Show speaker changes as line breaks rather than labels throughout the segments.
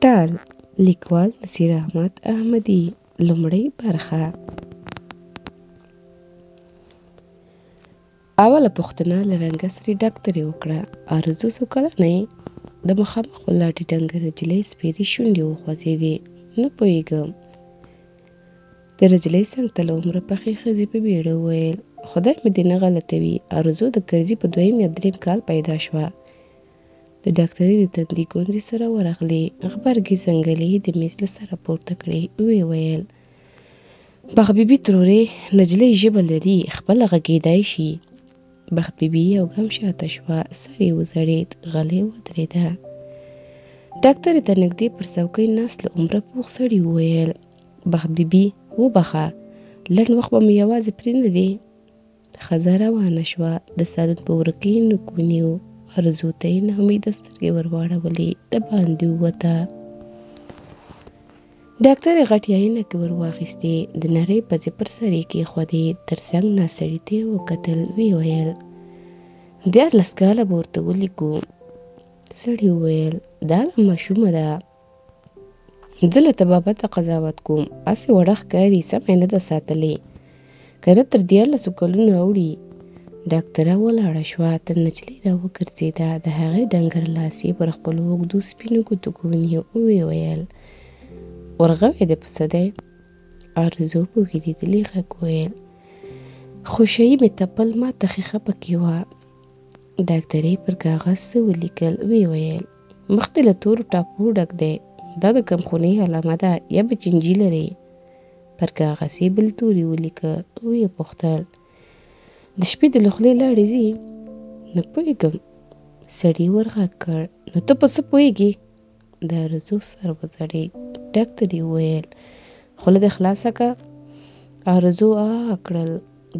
ټال لیکوال نصیر احمد احمدي. لومړی برخه. اوله پوښتنه له رنګه سرې ډاکټرې وکړه. ارزو څو کلنه یې؟ د مخامخ ولاړې ډنګره نجلۍ سپېرې شونډې وخوځېدې. نه پوهېږم. د نجلۍ څنګ ته له عمره پخې ښځې په بېړه وویل: خدای مې دې نه غلطوي، ارزو د کرزي په 2 یا 3 کال پیدا شوه. د ډاکټرې د تندي ګونځې سره ورغلې. غبرګې څنګلې یې د میز له سره پورته کړې. ویې ویل: بخت بي ترورې، نجلۍ ژبه لري، خپله غږېدای شي. بخت بي یو ګام شاته شوه، سر یې وځړېد، غلې ودرېده. ډاکټرې ته نږدې پر څوکۍ ناست له عمره پوخ سړي وویل: بخت بي وبخه، لنډ وخت به مو یوازې پرېنږدې. ښځه روانه شوه. د صالون په وره کې یې نوک ونیو. ارزو ته یې ناامیده سترګې ورواړولې. د باندې ووته. ډاکټرې غټې عینکې ور واخیستې. د نرۍ پزې پر سر یې کېښودې. تر څنګ ناست سړي ته یې وکتل. ویې ویل: 14 کاله به ورته ولیکو. سړي وویل: دا لا ماشومه ده. زه له طبابته قضاوت کوم. هسې وړه ښکاري، سمه یې نه ده ساتلې. که نه تر 14 کلونو اوړي. ډاکټره ولاړه شوه. تر نجلۍ راوګرځېده. د هغې ډنګر لاس یې پر خپلو اوږدو سپینو ګوتو ونیو. ویې ویل: ورغوی دې په څه دی؟ ارزو په وېرېدلي غږ وویل: خوشایي مې تپل، ما ته ښیښه پکې وه. ډاکټرې پر کاغذ څه ولیکل. ویې ویل: مخ دې له تورو ټاپو ډک دی. دا د کمخونۍ علامه ده، یا به چینجي لرې. پر کاغذ یې بل توري ولیکه. ویې پوښتل: د شپې د له خولې لاړې ځي؟ نه پوهېږم. سړي ورغږ کړ: نو ته په څه پوهېږې؟ د ارزو سر وځړېد. ډاکټرې وویل: خوله دې خلاصه که. ارزو کړل.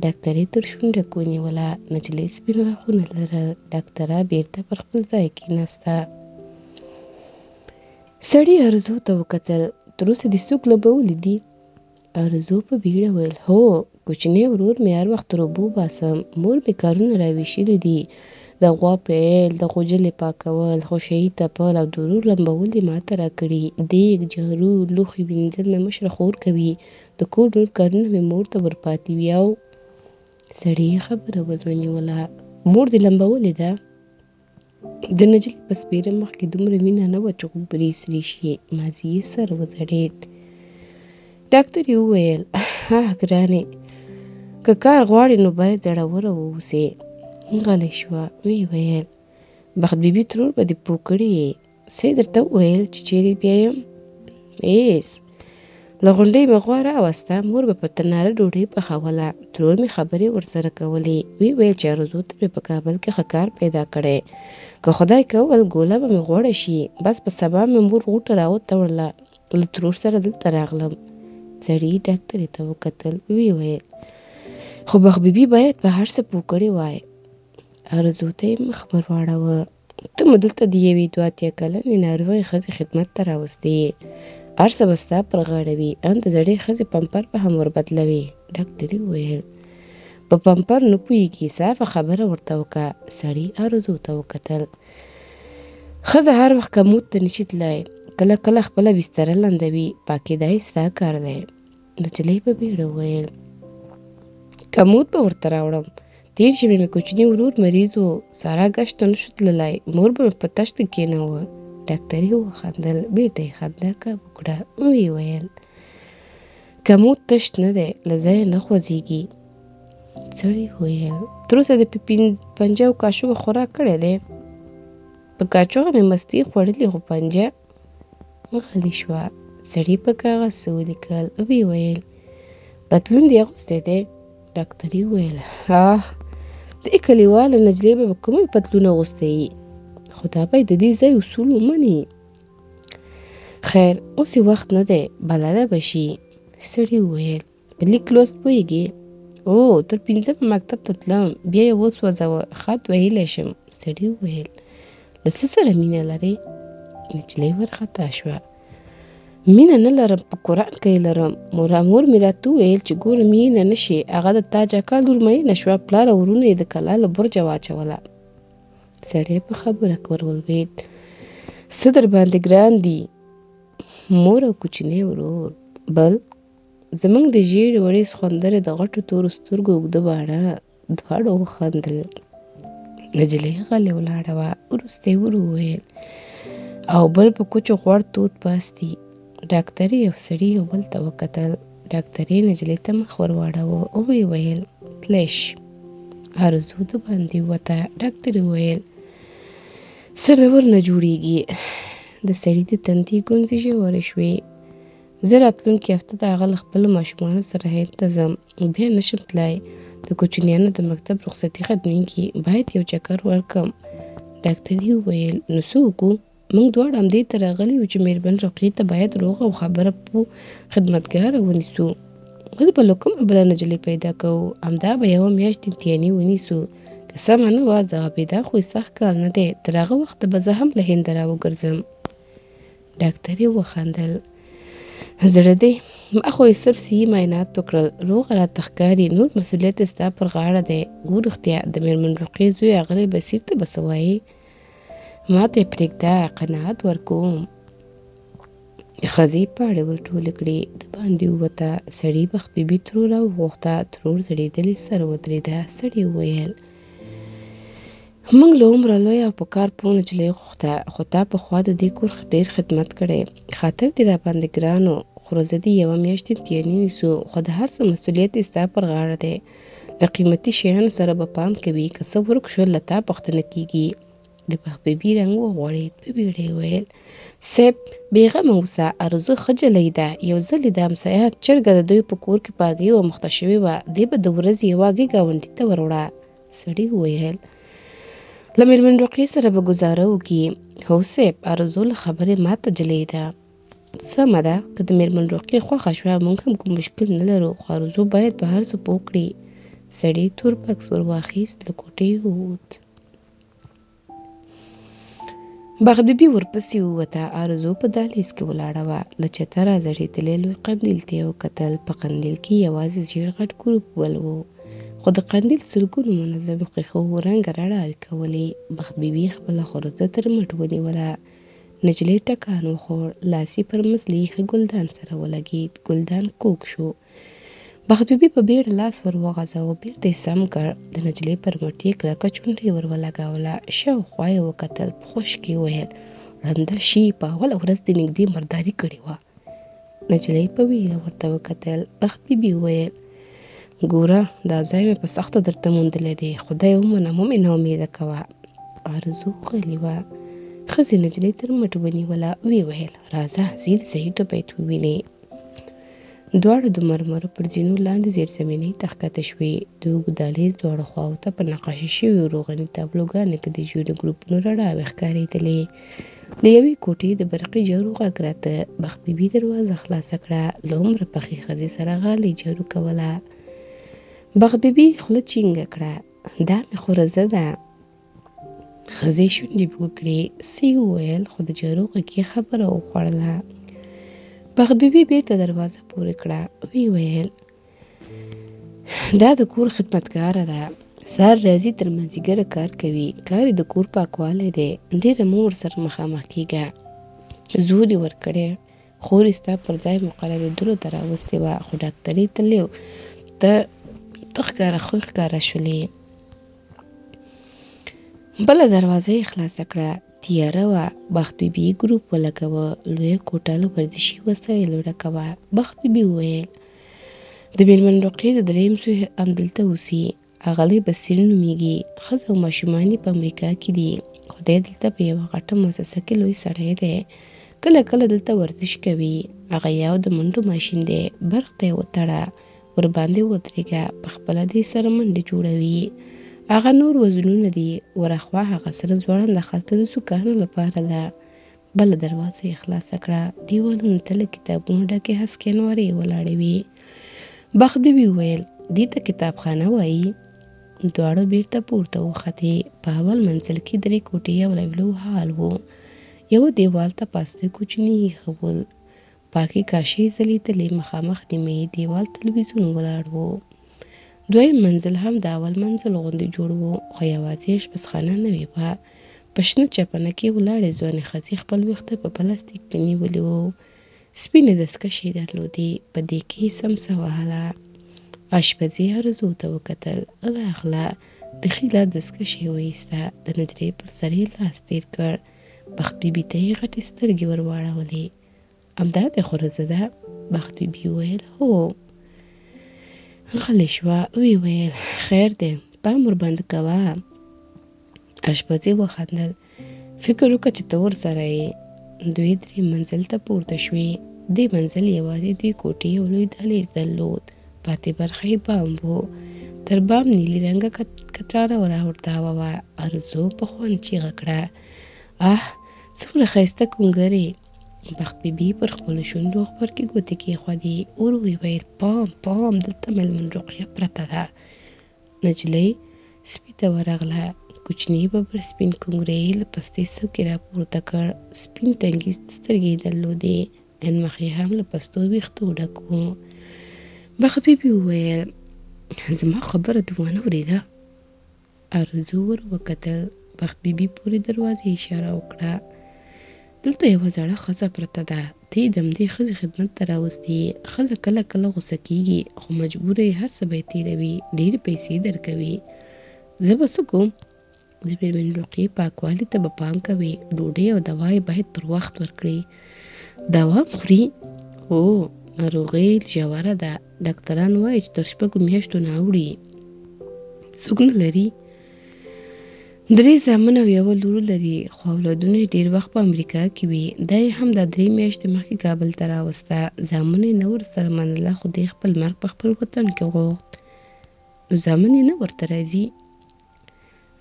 ډاکټرې تر شونډک ونیوله. نجلۍ سپین غاښونه لرل. ډاکټره بېرته پر خپل ځای کېناسته. سړي ارزو ته وکتل. تراوسه دې څوک لمبولي دي؟ ارزو په بېړه وویل: هو، کوچنی ورور مې هر وخت تر اوبو باسم. مور مې کارونه راویشلي دي. د غوا پیل، د غوجلې پاکول، خوشایي تپل او د ورور لمبول یې ما ته راکړي. دیګ، جارو، لوښي وینځل مې مشره خور کوي. د کور نور کارونه مې مور ته ورپاتې وي. او سړي خبره ونیوله. مور دې لمبولې ده؟ د نجلۍ په سپېره مخ کې دومره مینه نه وه چې غومبري یې سرې شي. مازې یې سر وځړېد. ډاکټرې وویل: ګرانې، که کار غواړې نو باید زړوره واوسې. غلې شوه. ویې ویل: بخت بي ترور به دې پوه کړي یې. څه یې درته وویل چې چیرې بیایم؟ هېڅ. له غونډۍ مې غوا راوسته. مور به په تناره ډوډۍ پخوله. ترور مې خبرې ورسره کولې. ویې ویل چې ارزو ته مې په کابل کې ښه کار پیدا کړی. که خدای کول ګوله به مې غوړه شي. بس په سبا مې مور غوټه راوتړله. له ترور سره دلته راغلم. سړي ډاکټرې ته وکتل. ویې ویل: خو بخت بي باید په هر څه پوه کړی وای. ارزو ته یې مخ ور واړاوه. ته مو دلته د یوې 2 کلنې ناروغې ښځې خدمت ته راوستی یې. هر څه به ستا پر غاړه وي. ان د زړې ښځې پمپر به هم وربدلوې. ډاکټرې وویل: په پمپر نه پوهېږي، صافه خبره ورته وکړه. سړي ارزو ته وکتل. ښځه هر وخت کمود ته نشي تللی. کله کله خپله بستره لندوي. پاکېدای ستا کار دی. نجلۍ په بېړه وویل: کمود به ورته راوړم. تېر ژمي مې کوچني ورور مریض و. سارا ګشت ته نشو تللی. مور به مې په تشت کې کېناوه. ډاکټرې وخندل. بېرته یې خندا وکړه. ویې ویل: کمود تشت نه دی، له ځایه نه خوځېږي. سړي وویل: تراوسه دې په 50 کاچوغه خوراک کړی دی؟ په کاچوغه مې مستې خوړلې، خو پنجه. غلې شوه. سړي په کاغذ څه ولیکل. ویې ویل: پتلون دې اغوستی دی؟ ډاکټرې وویل: دې کلیواله نجلۍ به کومه پتلون اغوستی وي؟ خو دا باید د دې ځای اصول ومني. خیر، اوس یې وخت نه دی، بلده به شي. سړي وویل: په لیک لوست پوهېږې؟ تر 5 مکتب ته تلم، بیا یې وسوځاوه، خط ویلی شم. سړي وویل: له څه سره مینه لرې؟ نجلۍ ورخطا شوه. مینه نه لرم، په قرآن کې لرم. مور مې راته وویل چې ګوره مینه نه شي. هغه د تاج اکا لور مینه شوه. پلار او ورونه یې د کلا له برجه واچوله. سړی په خبره ور ولوېد: څه در باندې ګران دي؟ مور او کوچنی ورور. بل زموږ د ژیړې وړې سخوندرې د غټو تورو سترګو اوږده باړه. دواړو وخندل. نجلۍ غلې ولاړه وه. وروسته یې وویل او بل په کوچو غوړ تود پاستي. ډاکټرې یو سړي یو بل ته وکتل. ډاکټرې نجلۍ ته مخ ور واړاوه. ویې ویل تلی شي. ارزو د باندې ووته. ډاکټرې وویل څه ډول نه جوړېږي. د سړي د تندي ګونځې ژورې شوې. زه راتلونکې هفته د هغه له خپلو ماشومانو سره هند ته ځم. بیا نشم تلای. د کوچنیانو د مکتب رخصتي ختمیږي. باید یو چکر ورکړم. ډاکټرې وویل نو څه وکړو؟ موږ دواړه همدې ته راغلي وو چې مېرمن رقیې ته باید روغه او خبره پوه خدمتګاره ونیسو. اوس به له کومه بله نجلۍ پیدا کوو. همدا به یوه میاشت امتحاني ونیسو. که سمه نه وه ځوابېدا خو یې سخت کار نه دی. تر هغه وخته به زه هم له هنده راوګرځم. ډاکټرې وخندل. زړه دی. ما خو یې صرف صحي معاینات وکړل. روغه راته ښکاري. نور مسؤلیت یې ستا پر غاړه دی. ګور رښتیا د مېرمن رقیې زوی اغلی بصیر ته به څه وایې؟ ما ته یې پرېږده. قناعت ورکوم. ښځې پاړې ور ټولې کړې. د باندې ووته. سړي بخت بيبي ترور راوغوښته. ترور ځړېدلی سر ودرېده. سړي وویل موږ له عمره لویه او په کار پوه نجلۍ غوښته. خو تا پخوا د دې کور ډېر خدمت کړی. خاطر دې راباندې ګران و. خو روزه دې یوه میاشت امتحاني نیسو. خو د هر څه مسؤلیت یې ستا پر غاړه دی. له قیمتي شیانو سره به پام کوي. که څه ورک شول له تا پوښتنه کېږي. د بخت بيبي رنګ وغوړېد. په بېړه یې وویل صیب بېغمه اوسه. ارزو ښه جلۍ ده. یو ځل یې د همسایه چرګه د دوی په کور کې په هګۍ وموښته شوې وه. دی به د ورځې یوه هګۍ ګاونډي ته ور وړه. سړي وویل له مېرمن رقیې سره به ګزاره وکړي. هو صیب ارزو له خبرې ماته جلۍ ده. سمه ده. که د مېرمن رقیې خوښه شوه موږ هم کوم مشکل نه لرو. خو ارزو باید په هر څه پوه کړي. سړي تور بکس ور واخیست. له کوټې ووت. بخت بيبي ورپسې ووته. ارزو په دهلیز کې ولاړه وه. له چته راځړېدلی لوی قندیل ته یې وکتل. په قندیل کې یوازې ژېړ غټ ګروپ بل و. خو د قندیل سلګونو منظمو ښیښو رنګه رڼاوې کولې. بخت بيبي خپله خورزه تر مټ ونیوله. نجلۍ ټکان وخوړ. لاس یې پر مز له ایښي ګلدان سره ولګېد. ګلدان کوږ شو. بخت بيبي په بیړه لاس ور وغځاوه. بېرته یې سم کړ. د نجلۍ پر مټ یې کلکه چونډۍ ور ولګوله. شاوخوا یې وکتل. په خوش کې ویل ړنده شي. په اوله ورځ دې نږدې مرداري کړې وه. نجلۍ په ویره ورته وکتل. بخت بيبي وویل ګوره دا ځای مې په سخته درته موندلی دی. خدای ومنه مه مې ناامیده کوه. ارزو غلې وه. ښځې نجلۍ تر مټ ونیوله. ویې ویل راځه ځې د صحي طبیعت ووینې. دواړه د مرمرو پر زینو لاندې زیرزمینۍ ته ښکته شوې. د اوږد دهلیز دواړو خواوو ته په نقاشي شویو روغني تابلوګانو کې د ژیړو ګروپونو رڼاوې ښکارېدلې. د یوې کوټې د برقي جارو غږ راته. بخت بيبي دروازه خلاصه کړه. له عمره پخې ښځې سره غالۍ جارو کوله. بخت بيبي خوله چینګه کړه. دا مې خورزه ده. ښځې شونډې وکړې. څه یې وویل خو د جارو غږ یې خبره وخوړله. بخت بيبي بېرته دروازه پورې کړه. ویې ویل دا د کور خدمتګاره ده. سهار راځي تر مازدیګره کار کوي. کار یې د کور پاکوالی دی. ډېره مه ورسره مخامخ کېږه. زور یې ورکړی. خور یې ستا پر ځای مقررېدلو ته راوستې وه. خو ډاکټرې ته ښکاره شولې. بله دروازه یې خلاصه کړه. تیاره وه. بخت بيبي ګروپ ولګوه. لویه کوټه له ورزشي وسایلو ډکه وه. بخت بيبي وویل د مېرمن رقیې د درېیم زوی همدلته اوسي. اغلی بصیر نومیږي. ښځه او ماشومان یې په امریکا کې دي. خو دی دلته په یوه غټه مؤسسه کې لوی سړی دی. کله کله دلته ورزش کوي. هغه یو د منډو ماشین دی. برق ته یې وتړه. ورباندې ودرېږه. پخپله دې سره منډې جوړوي. هغه نور وزنونه دي. ورهاخوا هغه سره ځوړنده خلطه د سوکانو لپاره ده. بله دروازه یې خلاصه کړه. دیوالونو ته له کتابونو ډکې هسکې انوارې ولاړې وې. بخت بيبي وویل دې ته کتابخانه وایي. دواړه بېرته پورته وختې. په اول منزل کې 3 کوټې او یو هال و. یو دیوال ته پاسته کوچني ایښه ول. پاکې کاشي ځلېدلې. مخامخ نیمه یې دیوال تلویزیون ولاړ و. دویم منزل هم د اول منزل غوندې جوړ و. خو یوازې اشپزخانه نوې وه. په شنه چپنه کې ولاړې ځوانې ښځې خپل ویښته په پلاستیک کې نیولي وو. سپینې دستکشې درلودې، په دې کې سمسه وهله. اشپزي ارزو ته وکتل، راغله، د ښي لاس دستکشې وایسته، د نجلۍ پر سر یې لاس تېر کړ. بخت بیبي ته یې غټې سترګې ور واړولې. همدا دې خو رزه ده؟ بخت بیبي وویل هو. غلې شوه، ویې ویل خیر دی، پام ورباندې کوه. اشپزي وخندل. فکر وکړه چې ته ورسره یې. دوی 3 منزل ته پورته شوې. دې منزل یوازې 2 کوټې او لوی دهلیز درلود. پاتې برخه یې بام و. تر بام نیلي رنګه کټاره راورتاوه وه. ارزو په خوند چیغه کړه څومره ښایسته کونګرې. بخت بیبي پر خپلو شونډو غبرګې ګوتې کېښودې. ور ویې ویل پام پام، دلته مېلمن روغتیا پرته ده. نجلۍ سپي ته ورغله. کوچني ببر سپین کونګرې یې له پستې څوکې راپورته کړ. سپین تنګې سترګې یې درلودې، مخ یې هم له پستو ویښتو ډک و. بخت بیبي وویل زما خبره دې ونه اورېده؟ ارزو ور وکتل. بخت بیبي پورې دروازې اشاره وکړه. دلته یوه زړه ښځه پرته ده، ته یې د همدې ښځې خدمت ته راوستې یې. ښځه کله کله غوسه کېږي، خو مجبوره یې هر څه به یې تېروي، ډېرې پیسې درکوي. زه به څه کوم؟ د مېرمنې روغتیې پاکوالي ته به پام کوي، ډوډۍ او دوا یې باید پر وخت ورکړي. دوا خوري؟ هو، ناروغۍ ژوره ده، ډاکټران وایي چې تر 6 میاشتو نه اوړي. څوک نه لري؟ 3 زامن او 1 لور لري، خو اولادونه یې ډېر وخت په امریکا کې وي. دا یې هم دا 3 میاشتې مخکې کابل ته راوسته. زامن یې نه ورسره منله، خو دی خپل مرګ په خپل وطن کې غوښت. نو زامن یې نه ورته راځي؟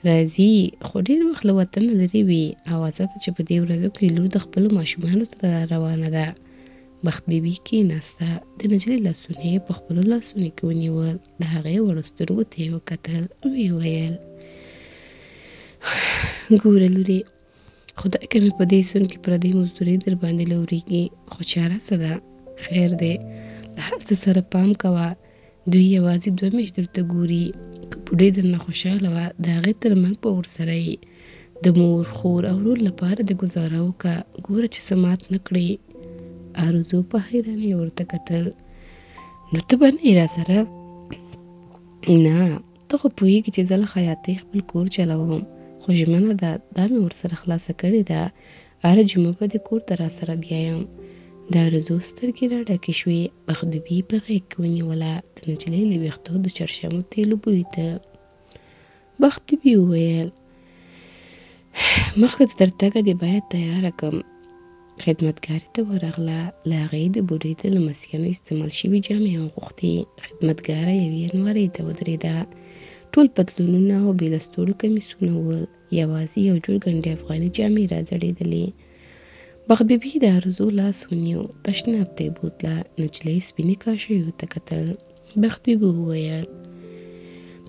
راځي، خو ډېر وخت له وطنه لرې وي. اوازه ده چې په دې ورځو کې لور د خپلو ماشومانو سره را روانه ده. بخت بیبي کېناسته. د نجلۍ لاسونه یې په خپلو لاسونو کې ونیول. د هغې وړو سترګو ته یې وکتل. ویې ویل ګوره لورې، خدای که مې په دې سون کې پردۍ مزدورۍ در باندې لورېږي، خو چاره څه ده؟ خیر دی، له هر څه سره پام کوه. دوی یوازې 2 میاشتې درته ګوري. که بوډۍ درنه خوشحاله وه، د هغې تر مرګ به ورسره یې. د مور، خور او ورور لپاره دې ګزاره وکړه. ګوره چې څه مات نه کړې. ارزو په حیرانۍ ورته کتل. نو ته به نه یې راسره؟ نه، ته خو پوهېږې چې زه له خیاطۍ خپل کور چلوم، خو ژمنه ده، دا مې ورسره خلاصه کړې ده. هره جمعه به دې کور ته راسره بیایم. د ارزو سترګې راډکې شوې. بخت بیبي په غېږ کې ونیوله. د نجلۍ له ویښتو د چرشمو تېلو بوی ته. بخت بیبي وویل مخکې د تر تګه دې باید تیاره کړم. خدمتګارې ته ورغله. له هغې د بوډۍ د لمسیانو استعمال شوي جامې وغوښتې. خدمتګاره یوې نورې ته ودرېده. ټول پتلونونه او بې له ستورو کمیسونه ول. یوازې یو جوړ ګنډې افغاني جامې راځړېدلې. بخت بیبي د ارزو لاس ونیو. تشناب ته یې بوتله. نجلۍ سپینې کاشیو ته کتل. بخت بیبي وویل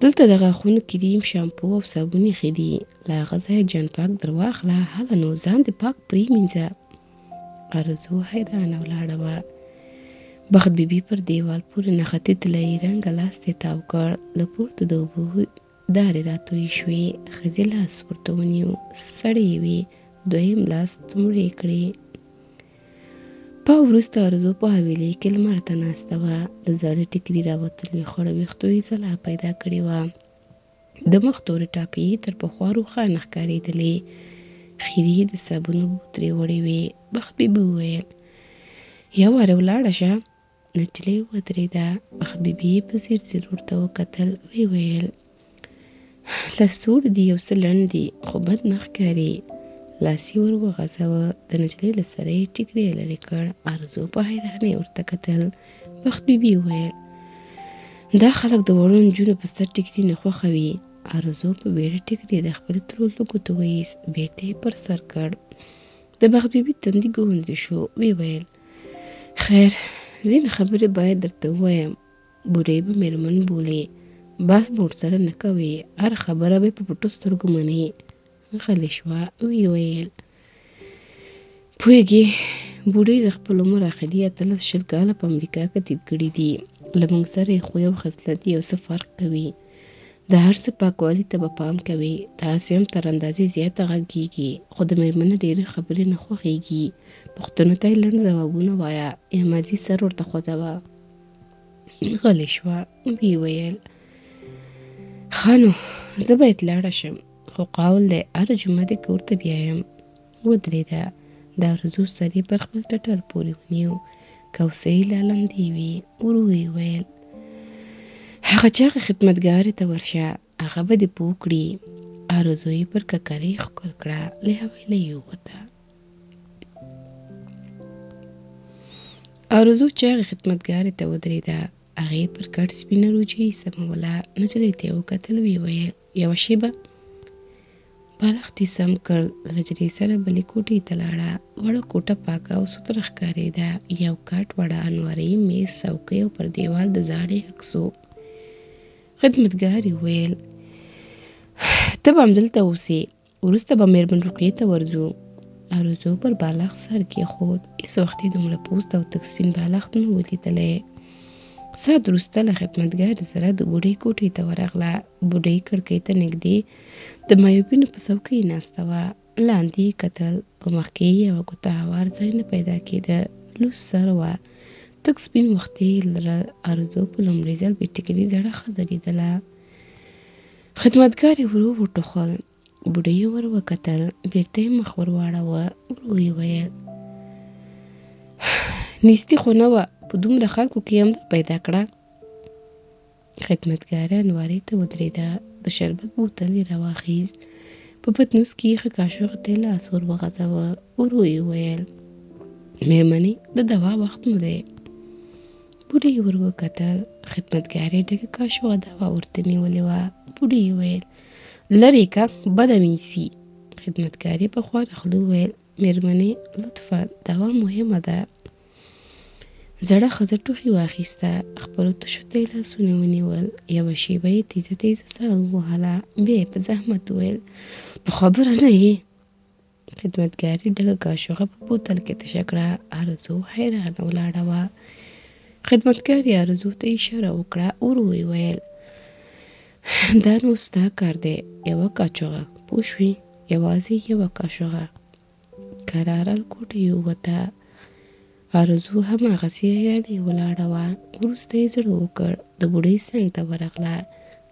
دلته د غاښونو کریم، شامپو او صابون ایښي دي. له هغه ځایه جان پاک در واخله. هله نو ځان دې پاک پرېمینځه. ارزو حیرانه ولاړه وه. بخت بیبي پر دیوال پورې نښتې طلایي رنګه لاس ته تاو کړ. له پورته د اوبو دارې راتویې شوې. ښځې لاس ورته ونیو. سړې یې وې. دویم لاس څومړې کړې. پاو وروسته ارزو په حویلۍ کې لمر ته ناسته وه. له زړې ټیکري راوتلې خړو ویښتو یې ځلا پیدا کړې وه. د مخ تورې ټاپې یې تر پخوا روښانه ښکارېدلې. خیرې د صابون اوبو ترې وړې وې. بخت بیبي وویل یو وارې ولاړه شه. نجلۍ ودرېده. بخت بیبي یې په ځیر ځیر ورته وکتل. ویې ویل لستوړي دي یو څه لنډ دي، خو بد نه ښکاري. لاس یې ور وغځاوه. د نجلۍ له سره یې ټیکری لرې کړ. ارزو په حیرانۍ ورته کتل. بخت بیبي وویل دا خلک د وړو نجونو په سر ټیکري نه خوښوي. ارزو په بیړه ټیکری د خپلې ترور له ګوتو وایست. بیرته یې پر سر کړ. د بخت بیبي تندي ګونځې شو. ویې ویل خیر، ځینې خبرې باید درته ووایم. بوډۍ به مېرمن بولې، بحث به ورسره نه کوې، هر خبره به په پټو سترګو منې. غلې شوه. ویې ویل پوهېږې، بوډۍ د خپل عمر اخري 18-20 کاله په امریکا کې تېر کړي دي. له موږ سره یې خوی او خصلت یو څه فرق کوي. د هر څه پاکوالي ته به پام کوي. داسې هم تر اندازې زیاته غږیږي، خو د مېرمنې ډېرې خبرې نه خوښیږي. پوښتنو ته یې لنډ ځوابونه وایه یا ماضي سر ورته خوځوه. غلې شوه، ویې ویل ښه نو زه باید لاړه شم، خو قول دی هره جمعه دې کور ته بیایم. ودرېده. د ارزو سر یې پر خپل ټټر پورې ونیو. کوسۍ لا لندې وې. ورو یې ویل هغه چاغې خدمتګارې ته ورشه، هغه به دې پوه کړي. ارزو یې پر ککرۍ ښکل کړه، له حویله یې ووته. ارزو چاغې خدمتګارې ته ودرېده. هغې پر کټ سپینه روجۍ سموله. نجلۍ ته یې وکتل، ویې ویل یوه شېبه. بالښت یې سم کړ، له نجلۍ سره بلې کوټې ته لاړه. وړه کوټه پاکه او سوتره ښکارېده. یو کټ، وړه المارۍ، میز، څوکۍ او پر دیوال د زاړې عکس و. خدمتګار یې وویل ته به همدلته اوسې، وروسته به مېرمن رقیې ته ورځو. ارزو پر بالښت سر کېښود. هېڅ وخت یې دومره پوست او تک سپین بالښت نه و لیدلی. ساعت وروسته له خدمتګارې سره د بوډۍ کوټې ته ورغله. بوډۍ کړکۍ ته نږدې د مایوبینو په څوکۍ ناسته وه. لاندې یې کتل. په مخ کې یې یوه ګوته هوار ځای نه پیدا کېده. لوڅ سر وه. تک سپین وختې لره. ارزو په لومړي ځل بې ټیکري زړه ښځه لیدله. خدمتګار یې ورو وټوخل. بوډۍ یې ور وکتل. بېرته یې مخ ور واړاوه. ورو یې ویل نیستي خو نه وه، په دومره خلکو کې همدا پیدا کړه. خدمتګاره انوارې ته ودرېده. د شربت بوتل یې راواخیست. په پتنوس کې یې ښه کاشوغې ته لاس ور وغځاوه. ورو یې ویل مېرمنې د دوا وخت مو دی. بوډۍ یې ور وکتل. خدمتګارې ډکه کاشوغه دوا ورته نیولې وه. بوډۍ یې ویل لرې که بده مې ایسي. خدمتګارې په خواره خوله وویل مېرمنې لطفا دوا مهمه ده. زړه ښځه ټوخي واخیسته. خپلو تشو ته یې لاسونه ونیول. یوه شېبه یې تیزه تیزه ساه ووهله. بیا یې په زحمت وویل په خبره نه یې. خدمتګارې ډکه کاشوغه په بوتل کې تشه کړه. ارزو حیرانه ولاړه وه. خدمتګارې ارزو ته اشاره وکړه. ورو یې ویل دا نو ستا کار دی، یوه کاشوغه پوه شوې، یوازې یوه کاشوغه. کراره له کوټې ووته. ارزو هماغسې حیرانې ولاړه وه. وروسته یې زړه وکړ. د بوډۍ څنګ ته ورغله.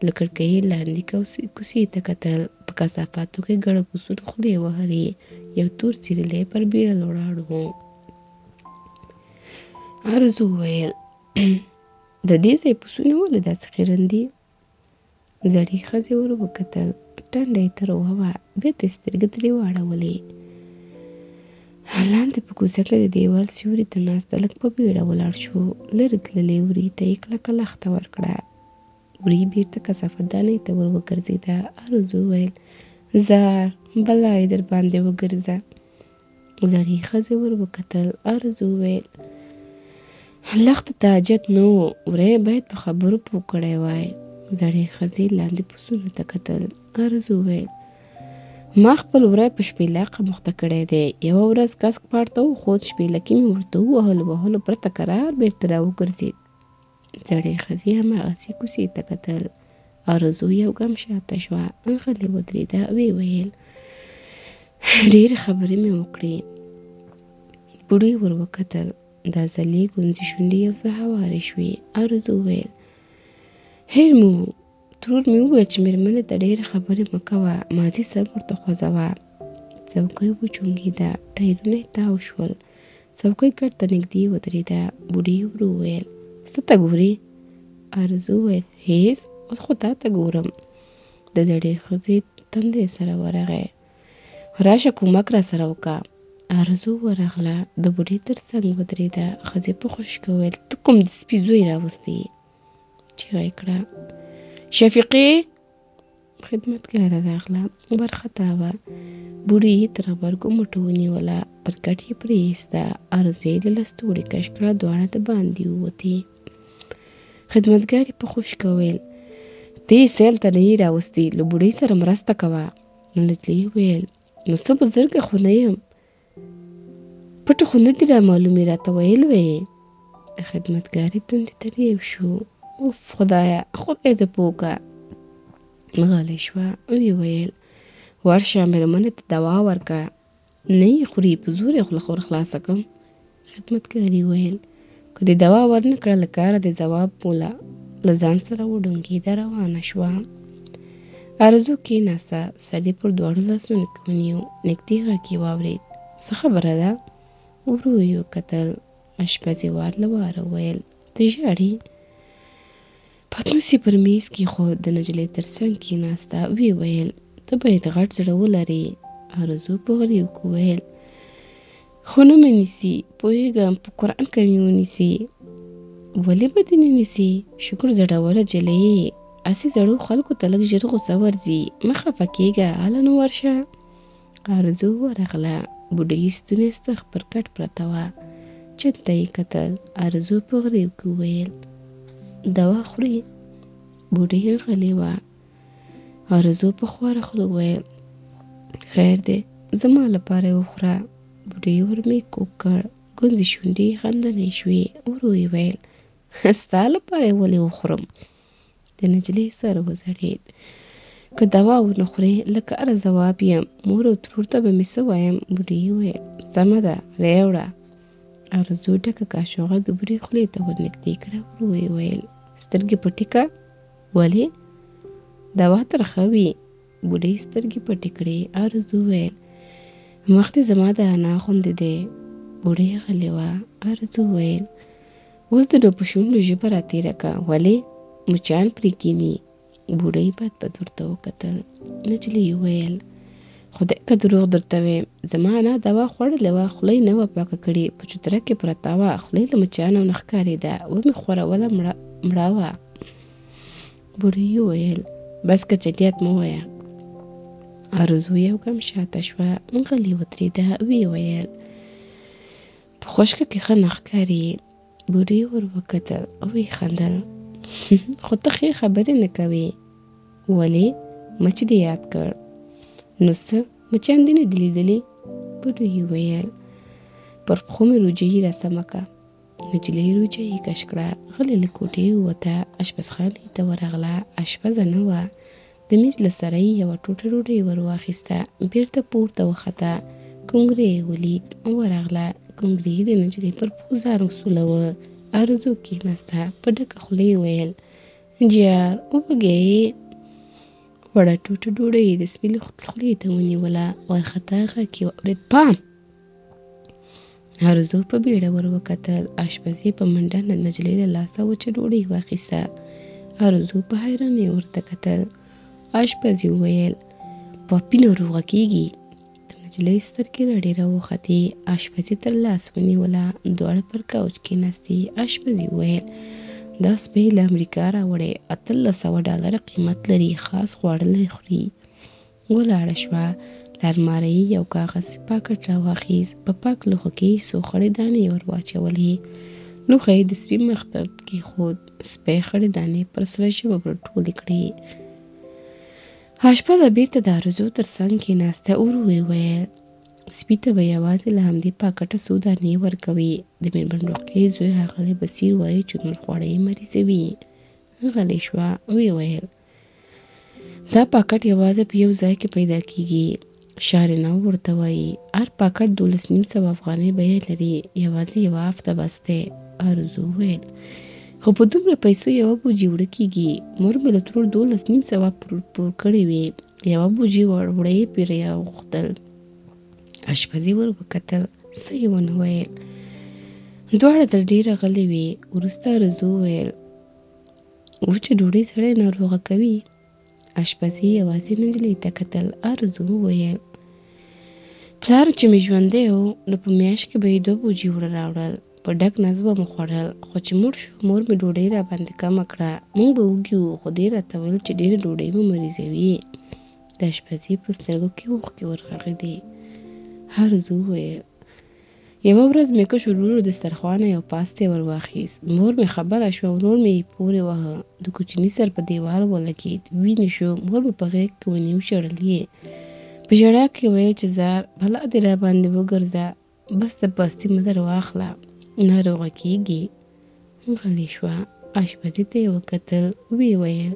له کړکۍ یې لاندې کوڅې ته کتل. په کثافاتو کې ګړه پوڅونو خولې وهلې. یو تور څیرلی پر بیړه ولاړ و. ارزو وویل د دې ځای پسونه ولې داسې خیرن دي؟ زړې ښځې ور وکتل. ټنډه یې تروه وه. بېرته یې سترګې ترې واړولې. لاندې په کوڅه کې د دیوال سیوري ته ناسته. لږ په بیړه ولاړ شو. لرې تللې وري ته یې کلکه لښته ورکړه. وري بېرته کثافت دانۍ ته ور وګرځېده. ارزو وویل زار بلا یې در باندې وګرځه. زړې ښځې ور وکتل. ارزو وویل لښته ته حاجت نه و، وری باید په خبرو پوه کړی وای. زړې ښځې لاندې پسونو ته کتل. ارزو وویل ما خپل وری په شپېلاقه مخته کړی دی. یوه ورځ کسک پاړ ته وخوت، شپېلکې مې ورته ووهلو پرته کرار بېرته راوګرځېد. زړې ښځې هماغسې کوڅې ته کتل. ارزو یو ګام شاته شوه. غلې ودرېده. ویې ویل ډېرې خبرې مې وکړې. بوډۍ ور وکتل. دا ځلې ګونځې شونډې یو څه هوارې شوې. ارزو وویل هیر مې و. ترور مې وویل چې مېرمنې ته ډېرې خبرې مه کوه، ماضي سر ورته خوځوه. څوکۍ وچونګېده. ټایرونه یې تاو شول. څوکۍ کټ ته نږدې ودرېده. بوډۍ ورو وویل څه ته ګورې؟ ارزو وویل هېڅ، اوس خو تا ته ګورم. د زړې ښځې تندی سره ورغی. راشه کومک را سره وکړه. ارزو ورغله. د بوډۍ تر څنګ ودرېده. ښځې په خوشکه وویل ته کوم د سپي زوی راوستی یې؟ چیغه یې کړه شفیقې. خدمتګاره راغله. وارخطا وه. بوډۍ یې تر غبرګو مټو ونیوله. پر کټ یې پرې ایسته. ارزو یې له لستوړي کش کړه. دواړه د باندې ووتې. خدمتګارې په خوشکه وویل ته یې سیل ته نه یې راوستی، له بوډۍ سره مرسته کوه. نجلۍ وویل نو څه بزرګه خو نه یم، پټه خو نه دي رامعلومې، راته ویل ویې. د خدمتګارې تندي ته ریو شو. اوف خدایه، خدای دې پوه کړه. غلی شوه. ویې ویل ورشه مېرمنې ته دوا ورکه. نه یې خوري، په زور یې خوله خلاصه کړم. خدمتګارې وویل که دې دوا ورنه کړه له کاره دې ځواب موله. له ځان سره وډنګېده، روانه شوه. ارزو کېناسته، سړي پر دواړو لاسونو کې ونیو. نږدې غږ یې واورېد. څه خبره ده؟ ورو یې وکتل. اشپزي وار له واره وویل ته ژاړې؟ پتنوس یې پر میز کېښود. د نجلۍ تر څنګ کېناسته. ویې ویل ته باید غټ زړه ولرې. ارزو په غريو کې وویل خو نه مې نیسي، پوهېږم په قرآن کې مې ونیسي. ولې به دې نه نیسي؟ شکر زړوره جلۍ یې. هسې زړو خلکو ته لږ ژر غوسه ورځي. مه خفه کېږه، هله نو ورشه. ارزو ورغله. بوډۍ ستونی ستغ پر کټ پرته وه. چت ته یې کتل. ارزو په غريو کې وویل دوا خورې؟ بوډۍ غلې وه. ارزو په خواره خوله وویل خیر دی، زما لپاره یې وخوره. بوډۍ ورمې کوږ کړ. ګونځې شونډې خندنې شوې. ورو یې ویل ستا لپاره یې ولې وخورم؟ د نجلۍ سر وځړېد. که دوا ونه خورې لکه هره ځواب یم. مور او ترور ته به مې څه وایم؟ بوډۍ وویل سمه ده راوړه. ارزو ډکه کاشوغه د بوډۍ خولې ته ورنږدې کړه. ورو یې ویل سترګې پټې کړه. ولې؟ دوا ترخه وي. بوډۍ سترګې پټې کړې. ارزو وویل مخ دې زما د انا غوندې دی. بوډۍ غلې وه. ارزو وویل اوس د ډوبو شونډو ژبه راتېره کړه. ولې؟ مچان پرې کیني. بوډۍ بد ورته وکتل. نجلۍ وویل خدای که دروغ درته ویم، زما انا دوا خوړلې وه، خوله یې نه وه پاکه کړې، په چوتره کې پرته وه، خوله یې له مچانو نه ښکارېده، ومې خوروله مړه وه. بوډۍ وویل بس که چټیات مه وایه. ارزو یو ګام شاته شوه. غلې ودرېده. ویې ویل په خشکه کې ښه نه ښکاري. بوډۍ ور وکتل. ویې خندل خو ته ښې خبرې نه کوې. ولې؟ مچ دې یاد کړ. نو څه مچان دې نه دي لیدلي؟ بوډۍ وویل پر پښو مې روجایي راسمه کړه. نجلۍ روجایي کش کړه. غلې له کوټې ووته. اشپزخانې ته ورغله. اشپزه نه وه. د میز له سره یې یوه ټوټه ډوډۍ ور واخیسته. بېرته پورته وخته. کونګری یې ولید. ورغله. کونګري د نجلۍ پر پښو ځان وسولاوه. ارزو کېناسته. په ډکه خوله یې ویل جیار وږی. وړه ټوټه ډوډۍ د سپي خولې ته ونیوله. وارخطا غږ یې واورېد پام. ارزو په بیړه ور وکتل. اشپزي په منډه نجلۍ له لاسه وچه ډوډۍ واخیسته. ارزو په حیرانۍ ورته کتل. اشپزي وویل پاپي ناروغه کېږي. د نجلۍ سترګې رډې راوختې. اشپزي تر لاس ونیوله. دواړه پر کوچ کېناستې. اشپزي وویل دا سپی له امریکا راوړی، $1300 قیمت لري، خاص خواړه خوري. ولاړه شوه. له المارۍ یو کاغذ پاکټ راواخیست. په پاک لوښو کې څو خړې دانې ور واچولې. لوښی د سپي مخ ته کېښود. سپی خړې دانې پر سره ژبه ور ټولې کړې. اشپزه بېرته د ارزو تر څنګ کېناسته. ورو یې ویل سپي ته به یوازې له همدې پاکټه څو دانې ورکوي. د مېرمن روغتیايي زوی ښاغلی بصیر وایي چې نور خواړه یې مریضوي. غلې شوه. ویې ویل دا پاکټ یوازې په یو ځای کې پیدا کېږي. شارنو ورته وایي. هر پاکټ $12,900 بیه لري. یوازې یوه هفته بس دی. ارزو وویل خو په دومره پیسو یوه بوجي وړه کېږي. مور مې له ترور $12,900 پور کړی وي. یوه بوجي وړه یې پرې راوغوښتل. اشپزي ور وکتل. څه یې ونه ویل. دواړه تر ډېره غلې وې. وروسته ارزو وویل وچه ډوډۍ سړی ناروغه کوي. اشپزي یوازې نجلۍ ته کتل. ارزو وویل پلار چې مې ژوندی و نو په میاشت کې به یې 2 بوجي وړه راوړل. په ډک نس به مو خوړل. خو چې مړ شو مور مې ډوډۍ را باندې کمه کړه. موږ به وږي وو خو دې راته ویل چې ډېره ډوډۍ مو مریضوي. د اشپزي په سترګو کې اوښکې ورغړېدې. ارزو وویل یوه ورځ مې کشر ورور دسترخوانه یو پاستی ور واخیست. مور مې خبره شوه. ورور مې یې پورې وهه. د کوچني سر په دیوال ولګېد. وینې شو. مور مې په غېږ کې ونیو. ژړل یې. په ژړا کې ویل چې زار بلا دې را باندې وګرځه. بس د پاستي مه در واخله، ناروغه کېږي. غلې شوه. اشپزي ته یې وکتل. ویې ویل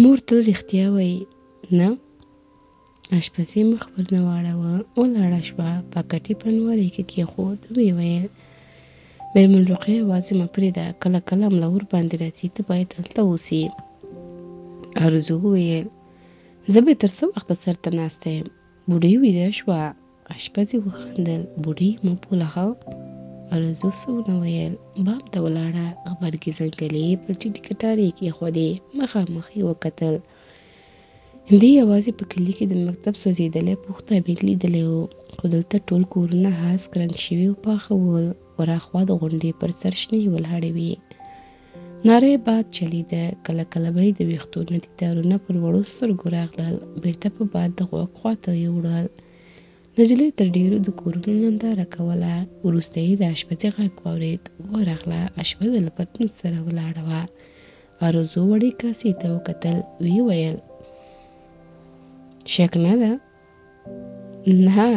مور تل رښتیا وایي. نه. اشپزي مخ ور نه واړوه، ولاړه شوه، پاکټي په نورې کې کېښود، ویې ویل مېرمن رقیه یوازې مه پرېږده، کله کله ملا ور باندې راځي، ته باید هلته اوسې. ارزو وویل زه به تر څه وخته سر ته ناسته یم. بوډۍ ویده شوه. اشپزي وخندل. بوډۍ مه بوله. ارزو څه ونه ویل. بام ته ولاړه. غبرګې ځنګلې پر ټیټې کټارې کېښودې. مخامخ یې وکتل. دې یوازې په کلي کې د مکتب سوځېدلی پوخ تعمیر لیدلی و، خو دلته ټول کورونه هسک رنګ شوي او پاخه ول. وراخوا د غونډۍ پر سر شنې ولاړې وې. نری باد چلیده. کله کله به یې د ویښتو ندي تارونه پر وړو سترګو راغلل، بېرته په باد د غوږ خواته یې وړل. نجلۍ تر ډېرو د کورونو ننداره کوله. وروسته یې د اشپزي غږ واورېد. ورغله. اشپزه له پتنوس سره ولاړه وه. ارزو وړې کاسې ته وکتل. ویې ویل شک نه ده؟ نه،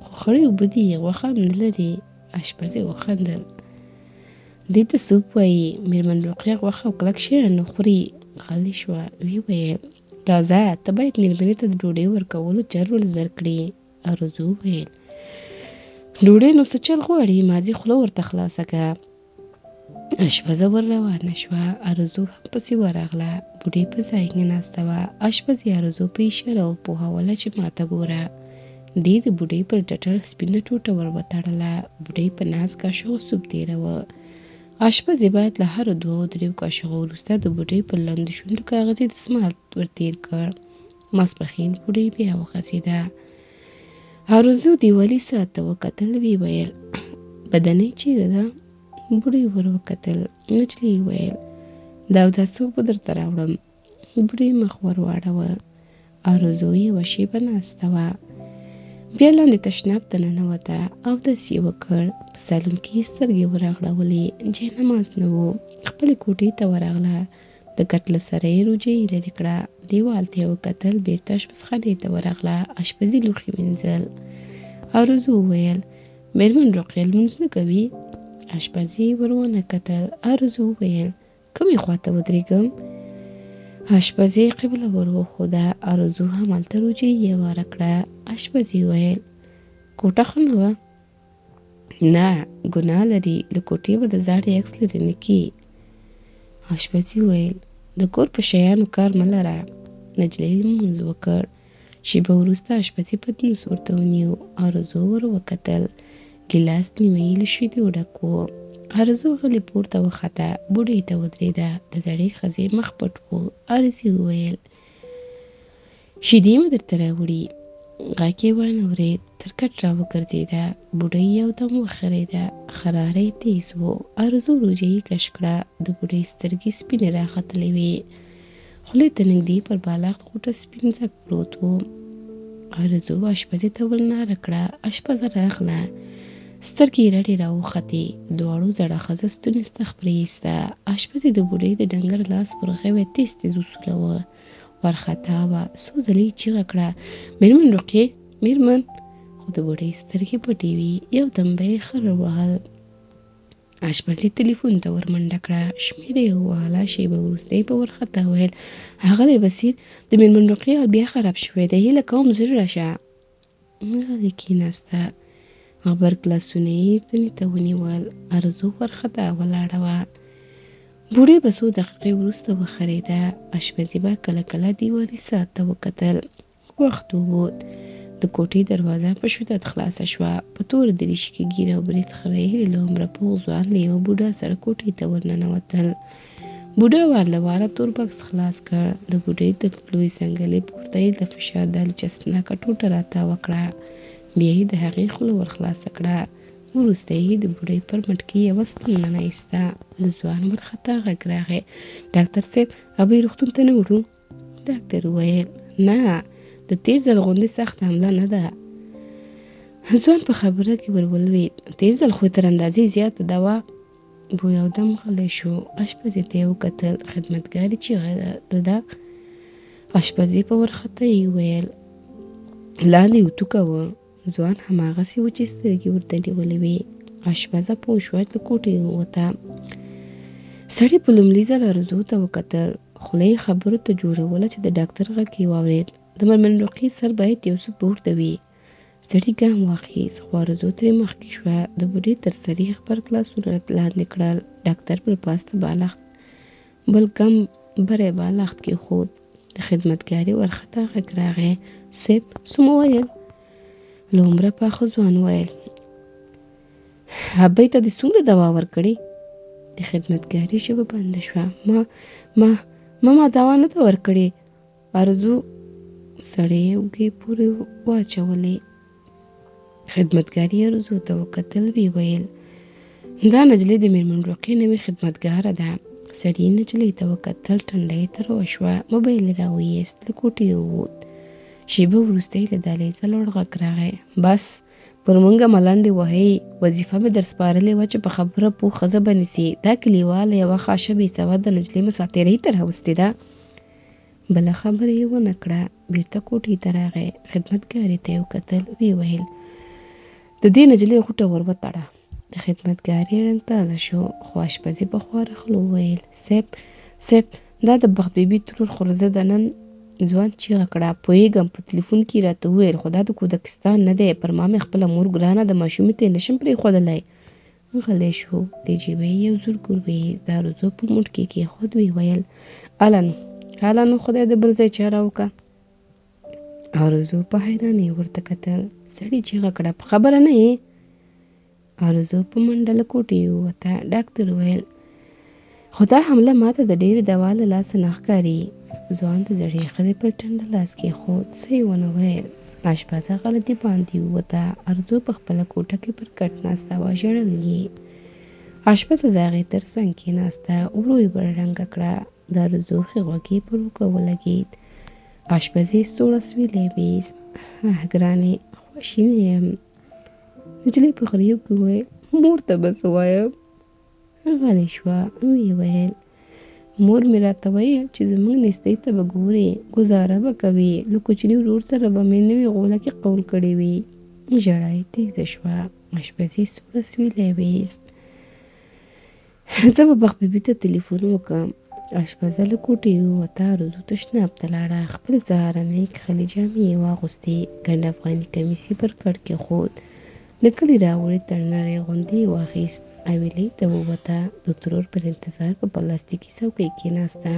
خو خړې اوبه دي، غوښه هم نه لري. اشپزي وخندل. دې ته سوپ وایي. مېرمن رقیه غوښه او کلک شیان نه خوري. غلې شوه. ویې ویل راځه، ته باید مېرمنې ته د ډوډۍ ورکولو چل ور زده کړې. ارزو وویل ډوډۍ نو څه چل غواړي، ماځي خوله ورته خلاصه که. اشپزه ور روانه شوه. ارزو هم پسې ورغله. بوډۍ په ځای کې ناسته وه. اشپزي ارزو په اشاره وپوهوله چې ماته ګوره. دې د بوډۍ پر ټټر سپینه ټوټه ور وتړله. بوډۍ په ناز کاشوغه سوپ تېروه. اشپزي باید له هرو 2-3 کاشوغو وروسته د بوډۍ پر لندو شونډو کاغذي دستمال ور تېر کړ. ماسپښین بوډۍ بیا وغځېده. ارزو دیوالي ساعت ته وکتل. ویې ویل بدنۍ چیرې ده؟ بوډۍ ور وکتل. نجلۍ وویل دا اوداسه اوبه درته راوړم. بوډۍ مخ ور واړوه. ارزو یوه شېبه ناسته وه. بیا لاندې تشناب ته ننوته. اودس یې وکړ. په سالون کې یې سترګې ورغړولې. جاینماز نه و. خپلې کوټې ته ورغله. د کټ له سره یې روجایي لرې کړه. دیوال ته یې وکتل. بېرته اشپزخانې ته ورغله. اشپزي لوښي وینځل. ارزو وویل مېرمن رقیه لمونځ نه کوي؟ اشپزي ور ونه کتل. ارزو وویل کومې خواته ودرېږم؟ اشپزي قبله ور وښوده. ارزو همالته روجایي هواره کړه. اشپزي وویل کوټه ښه نه وه؟ نه، ګناه لري، له کوټې به د زاړې عکس لرې نه کي. اشپزي وویل د کور په شیانو کار مه لره. نجلۍ لمونځ وکړ. شېبه وروسته اشپزي پتنوس ورته ونیو. ارزو ور وکتل. ګیلاس نیمایي له شیدو ډک و. ارزو غلې پورته وخته. بوډۍ ته ودرېده. د زړې ښځې مخ پټ و. ارزي وویل شیدې مې درته راوړي. غږ یې وانه ورېد. تر کټ را وګرځېده. بوډۍ یودم وخرېده. خراری تیز و. ارزو روجایي کش کړه. د بوډۍ سترګې سپینې راختلې وې. خولې ته نږدې پر بالښت غوټه سپین ځګ پروت و. ارزو اشپزي ته ورناره کړه. اشپزه راغله. سترګې یې رډې راوختې. دواړو زړه ښځه ستونې سخت پرېیسته. اشپزي د بوډۍ د ډنګر لاس پر غوی تیز تیز وسولاوه. ورخطا وه. څو ځلې یې چیغه کړه مېرمن رقیې، مېرمن، خو د بوډۍ سترګې پټې وې. یودم به یې خر وهل. اشپزي تلیفون ته ور منډه کړه. شمېره یې ووهله. شېبه وروسته یې په ورخطا ویل ښاغلی بصیر، د مېرمن رقیې حال بیا خراب شوی دی، هیله کوم ژر راشه. غلې کېناسته. غبرګ لاسونه یې زنې ته ونیول. ارزو ورخطا ولاړه وه. بوډۍ به څو دقیقې وروسته وخرېده. اشپزي به کله کله دیوالي ساعت ته وکتل. وخت ووت. د کوټې دروازه په شدت خلاصه شوه. په توره دریشي کې ږیره او برېت خریلي له عمره پوخ ځوان له یوه بوډا سره کوټې ته ورننوتل. بوډا وار له واره تور بکس خلاص کړ. د بوډۍ د لوی څنګلې پورته یې د فشار د چسپناکه ټوټه راتاوه کړه. بیا یې د هغې خوله ور خلاصه کړه. وروسته یې د بوډۍ پر مټکې یوه ستنه ایسته. د ځوان ورخطا غږ راغی ډاکټر صاحب، ابۍ روغتون ته نه وړو؟ ډاکټر وویل نه، د تېر ځل غوندې سخته حمله نه ده. ځوان په خبره کې ور ولوېد تېر ځل خو تر اندازې زیاته دوا. بو یودم غلی شو. اشپزي ته یې وکتل. خدمتګارې چیغه ده. اشپزي په ورخطایي وویل لاندې وتو وه. ځوان هماغسې وچې سترګې ورته نیولې وې. اشپزه پوه شوه له کوټې ووته. سړي په لومړي ځل ارزو ته وکتل. خوله یې خبرو ته جوړوله چې د ډاکټر غږ یې واورېد. د میرمن رقیې سر باید یو څه پورته وي. سړي ګام واخیست، خو آرزو ترې مخکې شوه. د بوډۍ تر سر یې خپل لاسونه لاندې کړل. ډاکټر پر پاسته بالښت بل کم بری بالښت کېښود. د خدمتګارې وارخطا غږ راغی: صیب څه مو ویل؟ لومړه پاخه ځوان وویل: ابۍ ته دې څومره دوا ورکړې؟ د خدمتګارې ژبه بنده شوه. ما دوا نه ده ورکړې. آرزو سړی اوږې پورې واچولې. خدمتګارې آرزو ته وکتل، ویې ویل: دا نجلۍ د میرمن رقیې نوې خدمتګاره ده. سړي نجلۍ ته وکتل، ټنډه یې تروه شوه. موبایل یې راویست، له کوټې ووت. شېبه وروسته یې له دهلیزه لوړ غږ راغی: بس پر مونږه ملنډې وهئ. وظیفه مې در سپارلې وه چې په خبره پوه ښځه به نیسي. دا کلیواله یوه خاشه بې سواده نجلۍ مساطرې ته راوستې ده. بله خبره یې ونه کړه. بېرته کوټې ته راغی. خدمتګارې ته یې وکتل، ویې ویل: د دې نجلۍ غوټه ور وتړه. د خدمتګارې رنګ تازه شو، خو اشپزي په خواره خوله وویل: صیب دا د بخت بیبي ترور خورزه ده. نن ځوان چیغه کړه: پوهېږم، په تلیفون کې یې راته وویل، خو دا د کودکستان نه دی. پر ما مې خپله مور ګرانه ده، ماشومې ته یې نشم پرېښودلی. غلی شو. د جېبه یې یو زرګر ویې د آرزو په موټ کې کېښود. ویې ویل: هله نو خدای د بل ځای چاره وکړه. آرزو په حیرانۍ ورته کتل. سړي چیغه کړه: په خبره نه یې؟ آرزو په منډه له کوټې ووته. ډاکټر وویل: خو دا حمله ماته د ډېرې دوا له لاسه نه ښکاري. ځوان د زړې ښځې پر ټنډه لاس کېښود. څه یې ونه ویل. اشپزه غلطي باندې ووته. آرزو په خپله کوټه کې پر کټ ناسته وه. ژړل یې. اشپزه د هغې تر څنګ کېناسته. ورو یې بدرنګه کړه. د آرزو ښې غوږ پر وکه ولګېد. اشپزې سوړ اسویلی ویست. ګرانې، خواشینی یم. نجلۍ په غريو کې وویل: مور ته به څه وایم؟ غلې شوه. ویې ویل: مور مې راته ویل چې زموږ نېستۍ ته به ګورې، ګزاره به کوې. له کوچني ورور سره به مې نوې غولکې قول کړې وي. ژړا یې تېزه شوه. اشپزې سوړ اسویلی ویست. زه به بخت بیبي ته تلیفون وکړم. اشپزه له کوټې ووته. آرزو تشناب ته لاړه. خپل سهارنۍ کښلې جامې یې واغوستې. ګنډ افغاني کمیس یې پر کټ کېښود. له کلي راوړې تڼۍ غوندې یې واخیست. حویلۍ ته ووته. د ترور پر انتظار په پلاستیکي څوکۍ کېناسته.